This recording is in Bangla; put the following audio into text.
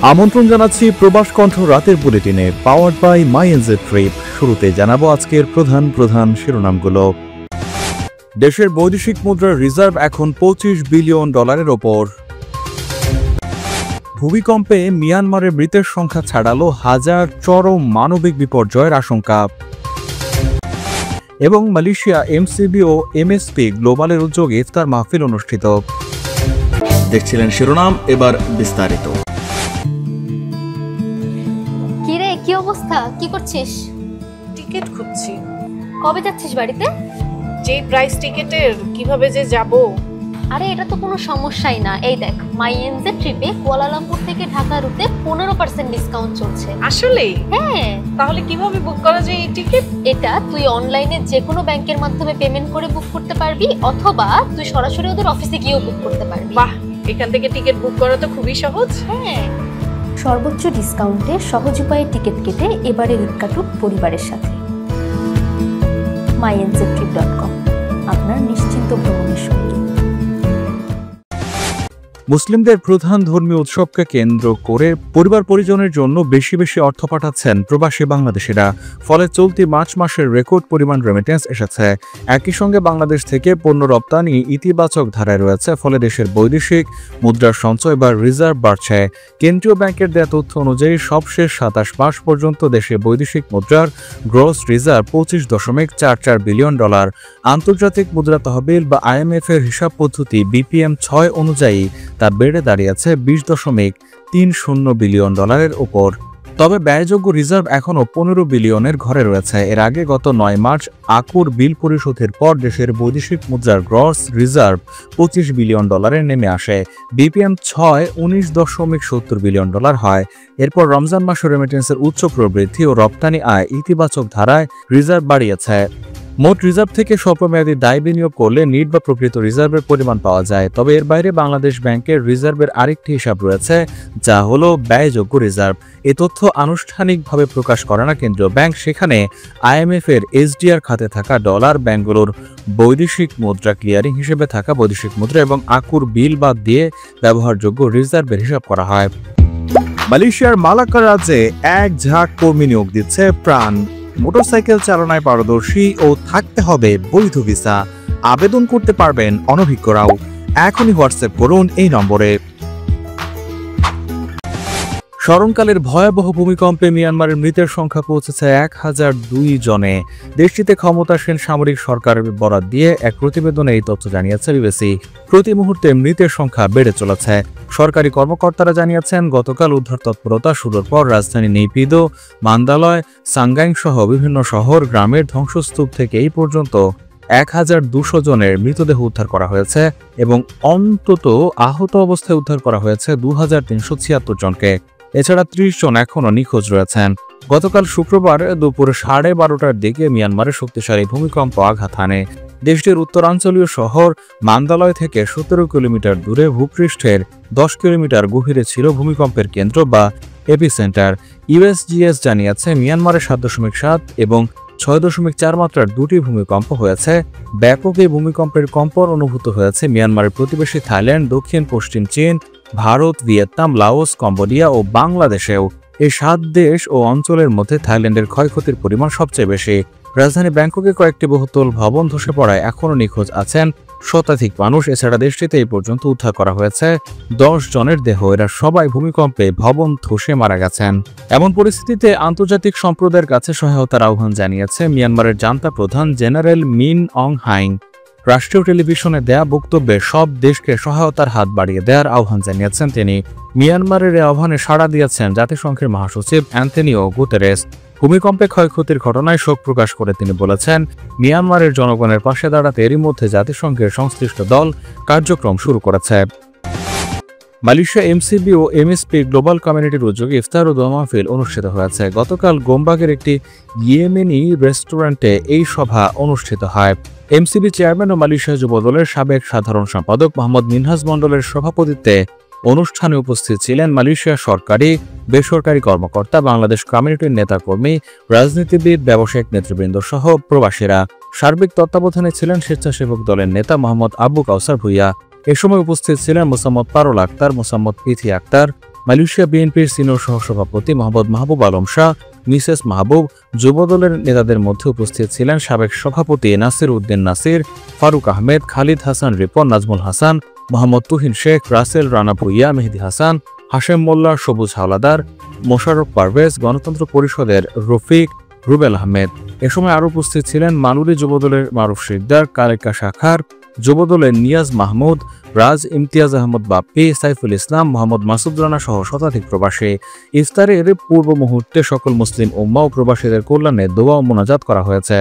আমন্ত্রণ জানাচ্ছি প্রবাস কণ্ঠ রাতের বুলেটিনে পাওয়ার্ড বাই মাইএনজে ট্রিপ। শুরুতে জানাবো আজকের প্রধান শিরোনামগুলো। দেশের বৈদেশিক মুদ্রার রিজার্ভ এখন $25 বিলিয়ন ওপর। ভূমিকম্পে মিয়ানমারের মৃতের সংখ্যা ছাড়ালো হাজার, চরম মানবিক বিপর্যয়ের আশঙ্কা। এবং মালয়েশিয়া এমসিবি ও এমএসপি গ্লোবালের উদ্যোগে ইফতার মাহফিল অনুষ্ঠিত। দেখছিলেন শিরোনাম, এবার বিস্তারিত। কিরে, কি অবস্থা? কি করছিস? টিকিট খুঁজছি। কবে যাচ্ছিস বাড়িতে? যে প্রাইস টিকেটের কিভাবে যে যাব। আরে এটা তো কোনো সমস্যাই না। এই দেখ, মাইএনজে ট্রিপে কুয়ালালামপুর থেকে ঢাকা রুটে 15% ডিসকাউন্ট চলছে। আসলে? হ্যাঁ। তাহলে কিভাবে বুক করা যায় এই টিকিট? এটা তুই অনলাইনে যে কোনো ব্যাংকের মাধ্যমে পেমেন্ট করে বুক করতে পারবি, অথবা তুই সরাসরি ওদের অফিসে গিয়েও বুক করতে পারবি। বাহ, এখান থেকে টিকিট বুক করা তো খুবই সহজ। হ্যাঁ, সর্বোচ্চ ডিসকাউন্টে সহজ উপায়ে টিকিট কেটে এবারে ঈদ কাটুক পরিবারের সাথে। myNZtrip.com, আপনার নিশ্চিন্ত ভ্রমণের সঙ্গী। মুসলিমদের প্রধান ধর্মীয় উৎসবকে কেন্দ্র করে পরিবার পরিজনের জন্য বেশি বেশি অর্থ পাঠাচ্ছেন প্রবাসী বাংলাদেশিরা। ফলে চলতি মার্চ মাসের রেকর্ড পরিমাণ রেমিটেন্স এসেছে। একই সঙ্গে বাংলাদেশ থেকে পণ্য রপ্তানি ইতিবাচক ধারায় রয়েছে। ফলে দেশের বৈদেশিক মুদ্রার সঞ্চয় বা রিজার্ভ বাড়ছে। কেন্দ্রীয় ব্যাংকের দেয়া তথ্য অনুযায়ী সবশেষ 27 মাস পর্যন্ত দেশে বৈদেশিক মুদ্রার গ্রস রিজার্ভ $25.44 বিলিয়ন। আন্তর্জাতিক মুদ্রা তহবিল বা IMF এর হিসাব পদ্ধতি BPM 6 অনুযায়ী তা বেড়ে দাঁড়িয়েছে $20.30 বিলিয়ন ওপর। তবে ব্যয়যোগ্য রিজার্ভ এখনও 15 বিলিয়নের ঘরে রয়েছে। এর আগে গত 9 মার্চ আকুর বিল পরিশোধের পর দেশের বৈদেশিক মুদ্রার গ্রস রিজার্ভ $25 বিলিয়ন নেমে আসে। BPM 6 $19.70 বিলিয়ন হয়। এরপর রমজান মাসে রেমিটেন্সের উচ্চ প্রবৃদ্ধি ও রপ্তানি আয় ইতিবাচক ধারায় রিজার্ভ বাড়িয়েছে। মোট রিজার্ভ থেকে স্বল্পমেয়াদী দায় বিনিয়োগ করলে নিট বা প্রকৃত রিজার্ভের পরিমাণ পাওয়া যায়। তবে এর বাইরে বাংলাদেশ ব্যাংকের রিজার্ভের আরেকটি হিসাব রয়েছে, যা হলো ব্যয়যোগ্য রিজার্ভ। এ তথ্য আনুষ্ঠানিকভাবে প্রকাশ করে না কেন্দ্রীয় ব্যাংক। সেখানে IMF এর SDR খাতে থাকা ডলার, ব্যাংকগুলোর বৈদেশিক মুদ্রা ক্লিয়ারিং হিসেবে থাকা বৈদেশিক মুদ্রা এবং আকুর বিল বাদ দিয়ে ব্যবহারযোগ্য রিজার্ভের হিসাব করা হয়। মালয়েশিয়ার মালাক্কা রাজ্যে এক ঝাঁক কর্মী নিয়োগ দিচ্ছে প্রাণ। মোটরসাইকেল চালনায় পারদর্শী ও থাকতে হবে বৈধ ভিসা। আবেদন করতে পারবেন অনভিজ্ঞরাও। এখনই হোয়াটসঅ্যাপ করুন এই নম্বরে। স্মরণকালের ভয়াবহ ভূমিকম্পে মিয়ানমারের মৃতের সংখ্যা পৌঁছেছে 1002 জনে। দেশটিতে ক্ষমতাসীন সামরিক সরকারের বরাত দিয়ে এক প্রতিবেদনে এই তথ্য জানিয়েছে বিবিসি। প্রতি মুহূর্তে মৃতের সংখ্যা বেড়ে চলেছে। সরকারি কর্মকর্তারা জানিয়েছেন, গতকাল উদ্ধার তৎপরতা শুরুর পর রাজধানী নেপিদো, মান্দালয়, সাংগাইং সহ বিভিন্ন শহর গ্রামের ধ্বংসস্তূপ থেকে এই পর্যন্ত 1200 জনের মৃতদেহ উদ্ধার করা হয়েছে এবং অন্তত আহত অবস্থায় উদ্ধার করা হয়েছে 2376 জনকে। এছাড়া 30 জন এখনও নিখোঁজ রয়েছেন। গতকাল শুক্রবার দুপুর 12:30টার দিকে মিয়ানমারের শক্তিশালী ভূমিকম্প আঘাত হানে। দেশটির উত্তরাঞ্চলীয় শহর মান্দালয় থেকে 17 কিলোমিটার দূরে ভূপৃষ্ঠের 10 কিলোমিটার গভীরে ছিল ভূমিকম্পের কেন্দ্র বা এপিসেন্টার। USGS জানিয়েছে, মিয়ানমারে 7.7 এবং 6.4 মাত্রার দুটি ভূমিকম্প হয়েছে। ব্যাপক এই ভূমিকম্পের কম্পন অনুভূত হয়েছে মিয়ানমারের প্রতিবেশী থাইল্যান্ড, দক্ষিণ পশ্চিম চীন, ভারত, ভিয়েতনাম, লাওস, কম্বোডিয়া ও বাংলাদেশেও। এই 7 দেশ ও অঞ্চলের মধ্যে থাইল্যান্ডের ক্ষয়ক্ষতির পরিমাণ সবচেয়ে বেশি। রাজধানী ব্যাংককে কয়েকটি বহুতল ভবন ধসে পড়ায় এখনও নিখোঁজ আছেন শতাধিক মানুষ। এছাড়া দেশটিতে এই পর্যন্ত উদ্ধার করা হয়েছে 10 জনের দেহ। এরা সবাই ভূমিকম্পে ভবন ধসে মারা গেছেন। এমন পরিস্থিতিতে আন্তর্জাতিক সম্প্রদায়ের কাছে সহায়তার আহ্বান জানিয়েছে মিয়ানমারের জান্তা প্রধান জেনারেল মিন অং হাইং। রাষ্ট্রীয় টেলিভিশনে দেয়া বক্তব্যে সব দেশকে সহায়তার হাত বাড়িয়ে দেওয়ার আহ্বান জানিয়েছেন তিনি। মিয়ানমারের এই আহ্বানে সাড়া দিয়েছেন জাতিসংঘের মহাসচিব অ্যান্টনিও গুতেরেস। ভূমিকম্পে ক্ষয়ক্ষতির ঘটনায় শোক প্রকাশ করে তিনি বলেছেন, মিয়ানমারের জনগণের পাশে দাঁড়াতে এরই মধ্যে জাতিসংঘের সংশ্লিষ্ট দল কার্যক্রম শুরু করেছে। মালয়েশিয়া এমসিবি ও এমএসপি গ্লোবাল কমিউনিটির উদ্যোগে ইফতার ও দোয়া মাহফিল অনুষ্ঠিত হয়েছে। গতকাল গোমবাগের একটি ইয়েমেনি রেস্টুরেন্টে এই সভা অনুষ্ঠিত হয়। এমসিবি চেয়ারম্যান ও মালয়েশিয়া যুবদলের সাবেক সাধারণ সম্পাদক মোহাম্মদ মিনহাজ মন্ডলের সভাপতিত্বে অনুষ্ঠানে উপস্থিত ছিলেন মালয়েশিয়ার সরকারি বেসরকারি কর্মকর্তা, বাংলাদেশ কমিউনিটির নেতাকর্মী, রাজনীতিবিদ, ব্যবসায়িক নেতৃবৃন্দ সহ প্রবাসীরা। সার্বিক তত্ত্বাবধানে ছিলেন স্বেচ্ছাসেবক দলের নেতা মোহাম্মদ আবু কাউসার ভুইয়া। এ সময় উপস্থিত ছিলেন মোসাম্মদ পারুল আক্তার, মোসাম্মদ পিথি আক্তার, মালয়েশিয়া বিএনপির সিনিয়র সহসভাপতি মোহাম্মদ মাহবুব আলম শাহ, মিসেস মাহবুব, যুবদলের নেতাদের মধ্যে উপস্থিত ছিলেন সাবেক সভাপতি নাসির উদ্দিন নাসির, ফারুক আহমেদ, খালিদ হাসান রিপন, নাজমুল হাসান, মোহাম্মদ তুহিন শেখ, রাসেল রানা ভুইয়া, মেহেদি হাসান, হাশেম মোল্লা, সবুজ হাওলাদার, মোশাররফ পারভেজ, গণতন্ত্র পরিষদের রফিক, রুবেল আহমেদ। এ সময় আরও উপস্থিত ছিলেন মালুরি যুবদলের মারুফ শিকদার, কালেকা শাখার যুবদলের নিয়াজ মাহমুদ, রাজ, ইমতিয়াজ আহমদ বাপ্পি, সাইফুল ইসলাম, মোহাম্মদ মাসুদ রানা সহ শতাধিক প্রবাসী। ইফতারের পূর্ব মুহূর্তে সকল মুসলিম উম্মা ও প্রবাসীদের কল্যাণে দোয়া ও মোনাজাত করা হয়েছে।